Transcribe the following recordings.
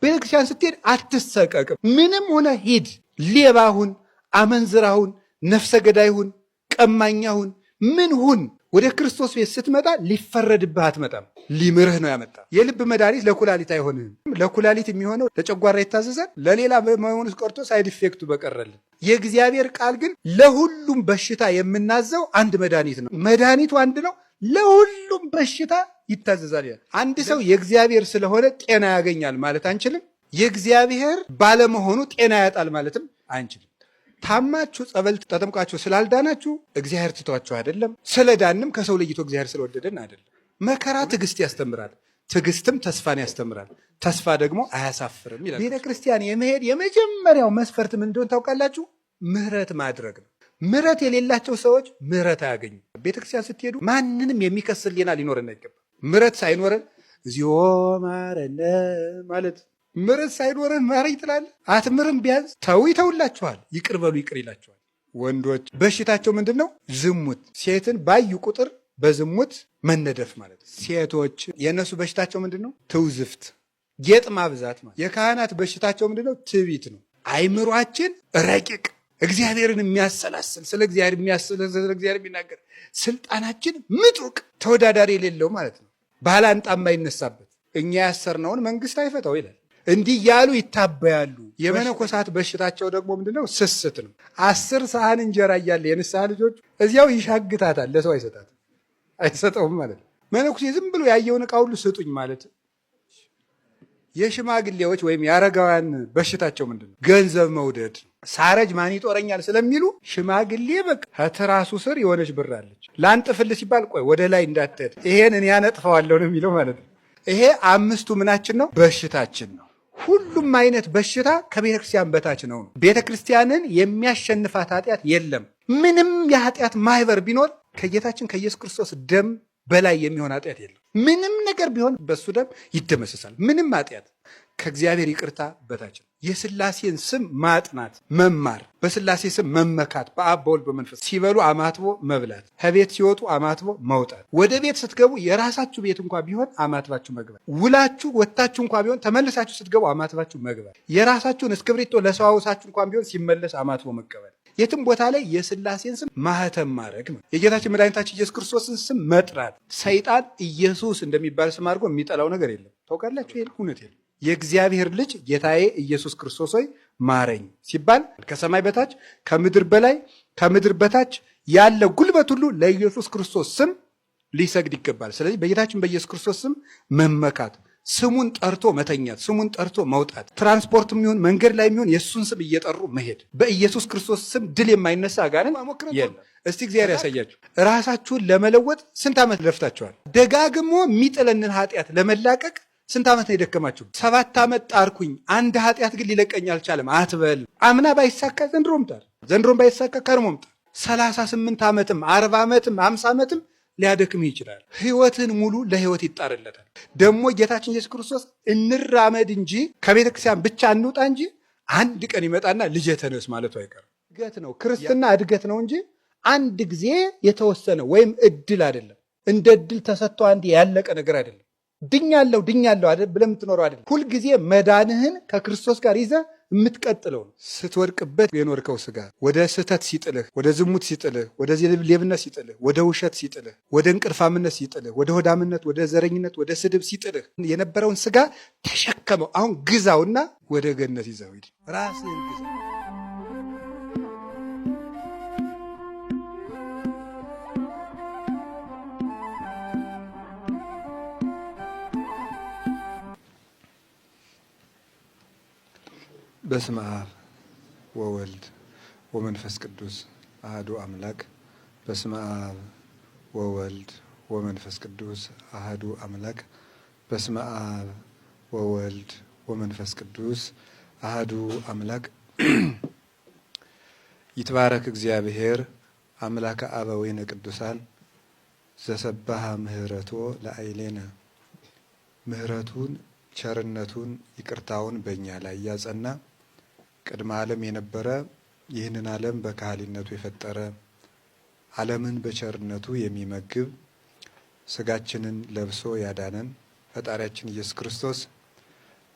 ቤተክርስቲያን ስትሄድ አትሰቀቅም። ምንም ሆነ ሂድ፣ ሌባሁን፣ አመንዝራሁን፣ ነፍሰ ገዳይሁን፣ ቀማኛሁን፣ ምን ሁን፣ ወደ ክርስቶስ ቤት ስትመጣ ሊፈረድብህ አትመጣም። ሊምርህ ነው ያመጣ። የልብ መድኃኒት ለኩላሊት አይሆንም። ለኩላሊት የሚሆነው ለጨጓራ ይታዘዛል። ለሌላ መሆኑስ ቀርቶ ሳይድ ኢፌክቱ በቀረልን። የእግዚአብሔር ቃል ግን ለሁሉም በሽታ የምናዘው አንድ መድኃኒት ነው። መድኃኒቱ አንድ ነው፣ ለሁሉም በሽታ ይታዘዛል። አንድ ሰው የእግዚአብሔር ስለሆነ ጤና ያገኛል ማለት አንችልም። የእግዚአብሔር ባለመሆኑ ጤና ያጣል ማለትም አንችልም። ታማችሁ ጸበል ተጠምቃችሁ ስላልዳናችሁ እግዚአብሔር ትቷችሁ አይደለም። ስለዳንም ከሰው ለይቶ እግዚአብሔር ስለወደደን አይደለም። መከራ ትዕግስት ያስተምራል፣ ትዕግስትም ተስፋን ያስተምራል፣ ተስፋ ደግሞ አያሳፍርም ይላል። ቤተ ክርስቲያን የመሄድ የመጀመሪያው መስፈርት ምን እንደሆነ ታውቃላችሁ? ምህረት ማድረግ ነው። ምህረት የሌላቸው ሰዎች ምህረት አያገኙ። ቤተ ክርስቲያን ስትሄዱ ማንንም የሚከስ ሕሊና ሊኖረን አይገባም። ምህረት ሳይኖረን እግዚኦ ማረነ ማለት ምህረት ሳይኖረን ማረኝ ትላለህ። አትምርም። ቢያንስ ተው ይተውላችኋል፣ ይቅር በሉ ይቅር ይላችኋል። ወንዶች በሽታቸው ምንድን ነው? ዝሙት። ሴትን ባዩ ቁጥር በዝሙት መነደፍ ማለት። ሴቶች የእነሱ በሽታቸው ምንድን ነው? ትውዝፍት፣ ጌጥ ማብዛት ማለት። የካህናት በሽታቸው ምንድን ነው? ትዕቢት ነው። አይምሯችን ረቂቅ፣ እግዚአብሔርን የሚያሰላስል፣ ስለ እግዚአብሔር የሚናገር፣ ስልጣናችን ምጡቅ፣ ተወዳዳሪ የሌለው ማለት ነው። ባላንጣ የማይነሳበት፣ እኛ ያሰርነውን መንግስት አይፈታው ይላል። እንዲህ ያሉ ይታበያሉ። የመነኮሳት በሽታቸው ደግሞ ምንድነው? ስስት ነው። 10 ሰሃን እንጀራ እያለ የንስሐ ልጆች እዚያው ይሻግታታል፣ ለሰው አይሰጠውም ማለት ነው። መነኩሴ ዝም ብሎ ያየውን ዕቃ ሁሉ ስጡኝ ማለት። የሽማግሌዎች ወይም የአረጋውያን በሽታቸው ምንድነው? ገንዘብ መውደድ። ሳረጅ ማን ይጦረኛል ስለሚሉ ሽማግሌ በቃ ከትራሱ ስር የሆነች ብር አለች፣ ላንጥፍል ሲባል ቆይ ወደ ላይ እንዳትሄድ ይሄን እኔ ያነጥፈዋለሁ ነው የሚለው ማለት ነው። ይሄ 5ቱ ምናችን ነው? በሽታችን ነው። ሁሉም አይነት በሽታ ከቤተ ክርስቲያን በታች ነው። ቤተ ክርስቲያንን የሚያሸንፋት ኃጢአት የለም። ምንም የኃጢአት ማህበር ቢኖር ከጌታችን ከኢየሱስ ክርስቶስ ደም በላይ የሚሆን ኃጢአት የለም። ምንም ነገር ቢሆን በሱ ደም ይደመሰሳል። ምንም ኃጢአት ከእግዚአብሔር ይቅርታ በታች ነው። የሥላሴን ስም ማጥናት መማር፣ በሥላሴ ስም መመካት፣ በአብ በወልድ በመንፈስ ሲበሉ አማትቦ መብላት፣ ከቤት ሲወጡ አማትቦ መውጣት፣ ወደ ቤት ስትገቡ የራሳችሁ ቤት እንኳ ቢሆን አማትባችሁ መግባት፣ ውላችሁ ወጥታችሁ እንኳ ቢሆን ተመልሳችሁ ስትገቡ አማትባችሁ መግባት፣ የራሳችሁን እስክብሪቶ ለሰው አውሳችሁ እንኳ ቢሆን ሲመለስ አማትቦ መቀበል፣ የትም ቦታ ላይ የሥላሴን ስም ማህተም ማድረግ ነው። የጌታችን መድኃኒታችን ኢየሱስ ክርስቶስን ስም መጥራት። ሰይጣን ኢየሱስ እንደሚባል ስም አድርጎ የሚጠላው ነገር የለም። ታውቃላችሁ? ይሄ እውነት የለም። የእግዚአብሔር ልጅ ጌታዬ ኢየሱስ ክርስቶስ ሆይ ማረኝ ሲባል ከሰማይ በታች ከምድር በላይ ከምድር በታች ያለ ጉልበት ሁሉ ለኢየሱስ ክርስቶስ ስም ሊሰግድ ይገባል። ስለዚህ በጌታችን በኢየሱስ ክርስቶስ ስም መመካት፣ ስሙን ጠርቶ መተኛት፣ ስሙን ጠርቶ መውጣት፣ ትራንስፖርት የሚሆን መንገድ ላይ የሚሆን የእሱን ስም እየጠሩ መሄድ። በኢየሱስ ክርስቶስ ስም ድል የማይነሳ አጋንንት የለም። እስቲ እግዚአብሔር ያሳያችሁ። ራሳችሁን ለመለወጥ ስንት ዓመት ለፍታችኋል? ደጋግሞ የሚጥለንን ኃጢአት ለመላቀቅ ስንት ዓመት ነው የደከማችሁ? 7 ዓመት ጣርኩኝ፣ አንድ ኃጢአት ግን ሊለቀኝ አልቻለም አትበል። አምና ባይሳካ ዘንድሮም ጣር፣ ዘንድሮም ባይሳካ ከርሞም ጣር። 38 ዓመትም 40 ዓመትም 50 ዓመትም ሊያደክም ይችላል። ህይወትን ሙሉ ለህይወት ይጣርለታል። ደግሞ ጌታችን ኢየሱስ ክርስቶስ እንራመድ እንጂ ከቤተ ክርስቲያን ብቻ እንውጣ እንጂ አንድ ቀን ይመጣና ልጄ ተነስ ማለቱ አይቀርም። እድገት ነው ክርስትና፣ እድገት ነው እንጂ አንድ ጊዜ የተወሰነ ወይም እድል አይደለም። እንደ እድል ተሰጥቶ አንድ ያለቀ ነገር አይደለም። ድኛለሁ አይደል ብለህ የምትኖረው አይደለም። ሁልጊዜ መዳንህን ከክርስቶስ ጋር ይዘህ የምትቀጥለው ነው። ስትወድቅበት የኖርከው ስጋ ወደ ስህተት ሲጥልህ፣ ወደ ዝሙት ሲጥልህ፣ ወደ ሌብነት ሲጥልህ፣ ወደ ውሸት ሲጥልህ፣ ወደ እንቅልፋምነት ሲጥልህ፣ ወደ ሆዳምነት፣ ወደ ዘረኝነት፣ ወደ ስድብ ሲጥልህ የነበረውን ስጋ ተሸከመው። አሁን ግዛውና ወደ ገነት ይዘው ሂድ። ራስህን ግዛ። በስመ አብ ወወልድ ወመንፈስ ቅዱስ አሐዱ አምላክ። በስመ አብ ወወልድ ወመንፈስ ቅዱስ አሐዱ አምላክ። በስመ አብ ወወልድ ወመንፈስ ቅዱስ አሐዱ አምላክ። ይትባረክ እግዚአብሔር አምላከ አበዊነ ቅዱሳን ዘሰባሃ ምህረቶ ለአይሌነ። ምህረቱን ቸርነቱን ይቅርታውን በእኛ ላይ ያጸና ቅድመ ዓለም የነበረ ይህንን ዓለም በካህሊነቱ የፈጠረ ዓለምን በቸርነቱ የሚመግብ ስጋችንን ለብሶ ያዳነን ፈጣሪያችን ኢየሱስ ክርስቶስ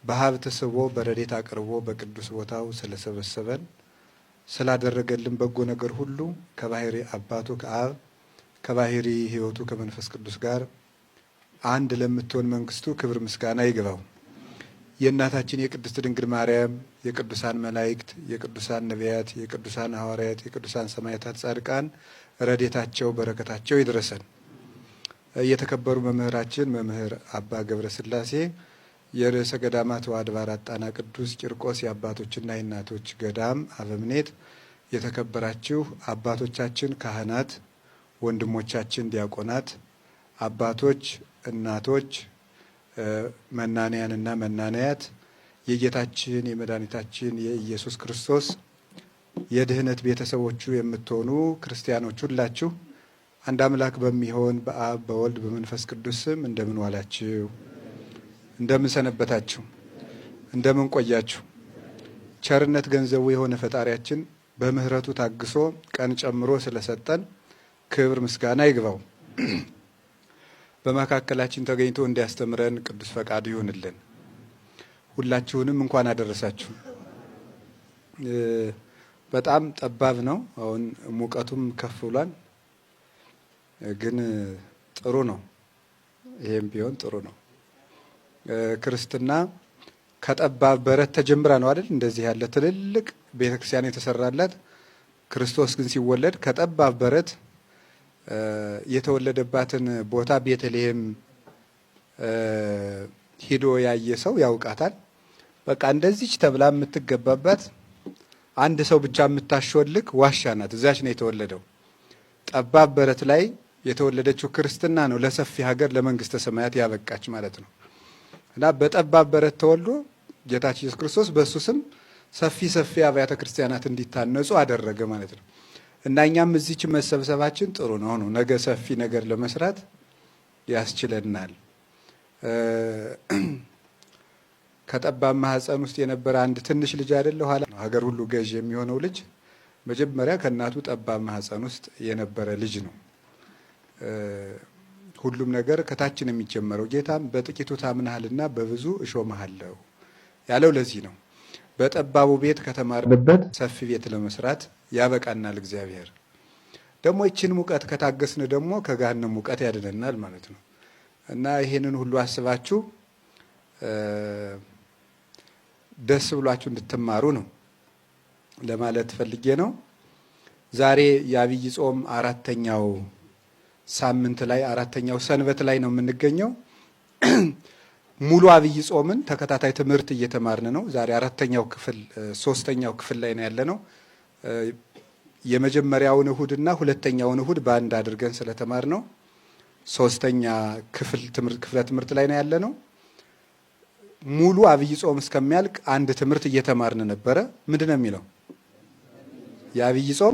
በሀብት ስቦ በረድኤት አቅርቦ በቅዱስ ቦታው ስለሰበሰበን ስላደረገልን በጎ ነገር ሁሉ ከባህሪ አባቱ ከአብ ከባህሪ ሕይወቱ ከመንፈስ ቅዱስ ጋር አንድ ለምትሆን መንግስቱ ክብር ምስጋና ይግባው። የእናታችን የቅድስት ድንግል ማርያም የቅዱሳን መላእክት የቅዱሳን ነቢያት የቅዱሳን ሐዋርያት የቅዱሳን ሰማዕታት ጻድቃን ረድኤታቸው በረከታቸው ይድረሰን። የተከበሩ መምህራችን መምህር አባ ገብረ ሥላሴ የርዕሰ ገዳማት ወአድባራት ጣና ቅዱስ ቂርቆስ የአባቶችና የእናቶች ገዳም አበምኔት፣ የተከበራችሁ አባቶቻችን ካህናት፣ ወንድሞቻችን ዲያቆናት፣ አባቶች፣ እናቶች፣ መናንያንና መናንያት የጌታችን የመድኃኒታችን የኢየሱስ ክርስቶስ የድህነት ቤተሰቦቹ የምትሆኑ ክርስቲያኖች ሁላችሁ አንድ አምላክ በሚሆን በአብ በወልድ በመንፈስ ቅዱስ ስም እንደምን ዋላችሁ? እንደምን ሰነበታችሁ? እንደምን ቆያችሁ? ቸርነት ገንዘቡ የሆነ ፈጣሪያችን በምህረቱ ታግሶ ቀን ጨምሮ ስለሰጠን ክብር ምስጋና ይግባው። በመካከላችን ተገኝቶ እንዲያስተምረን ቅዱስ ፈቃዱ ይሁንልን። ሁላችሁንም እንኳን አደረሳችሁ። በጣም ጠባብ ነው። አሁን ሙቀቱም ከፍ ብሏል፣ ግን ጥሩ ነው። ይሄም ቢሆን ጥሩ ነው። ክርስትና ከጠባብ በረት ተጀምራ ነው አይደል? እንደዚህ ያለ ትልልቅ ቤተክርስቲያን የተሰራላት። ክርስቶስ ግን ሲወለድ ከጠባብ በረት የተወለደባትን ቦታ ቤተልሔም ሂዶ ያየ ሰው ያውቃታል። በቃ እንደዚች ተብላ የምትገባባት አንድ ሰው ብቻ የምታሾልክ ዋሻ ናት። እዛች ነው የተወለደው። ጠባብ በረት ላይ የተወለደችው ክርስትና ነው ለሰፊ ሀገር ለመንግስተ ሰማያት ያበቃች ማለት ነው። እና በጠባብ በረት ተወልዶ ጌታችን ኢየሱስ ክርስቶስ በእሱ ስም ሰፊ ሰፊ አብያተ ክርስቲያናት እንዲታነጹ አደረገ ማለት ነው። እና እኛም እዚች መሰብሰባችን ጥሩ ነው። ነገ ሰፊ ነገር ለመስራት ያስችለናል። ከጠባብ ማህፀን ውስጥ የነበረ አንድ ትንሽ ልጅ አይደለ ኋላ ሀገር ሁሉ ገዥ የሚሆነው ልጅ መጀመሪያ ከእናቱ ጠባብ ማህፀን ውስጥ የነበረ ልጅ ነው። ሁሉም ነገር ከታች ነው የሚጀመረው። ጌታም በጥቂቱ ታምናሃልና በብዙ እሾምሃለሁ ያለው ለዚህ ነው። በጠባቡ ቤት ከተማርንበት ሰፊ ቤት ለመስራት ያበቃናል። እግዚአብሔር ደግሞ ይችን ሙቀት ከታገስን ደግሞ ከገሃነም ሙቀት ያድነናል ማለት ነው። እና ይሄንን ሁሉ አስባችሁ ደስ ብሏችሁ እንድትማሩ ነው ለማለት ፈልጌ ነው። ዛሬ የአብይ ጾም አራተኛው ሳምንት ላይ አራተኛው ሰንበት ላይ ነው የምንገኘው። ሙሉ አብይ ጾምን ተከታታይ ትምህርት እየተማርን ነው። ዛሬ አራተኛው ክፍል ሶስተኛው ክፍል ላይ ነው ያለነው። የመጀመሪያውን እሁድና ሁለተኛውን እሁድ በአንድ አድርገን ስለተማር ነው ሶስተኛ ክፍለ ትምህርት ላይ ነው ያለነው። ሙሉ አብይ ጾም እስከሚያልቅ አንድ ትምህርት እየተማርን ነበረ። ምንድነው የሚለው? የአብይ ጾም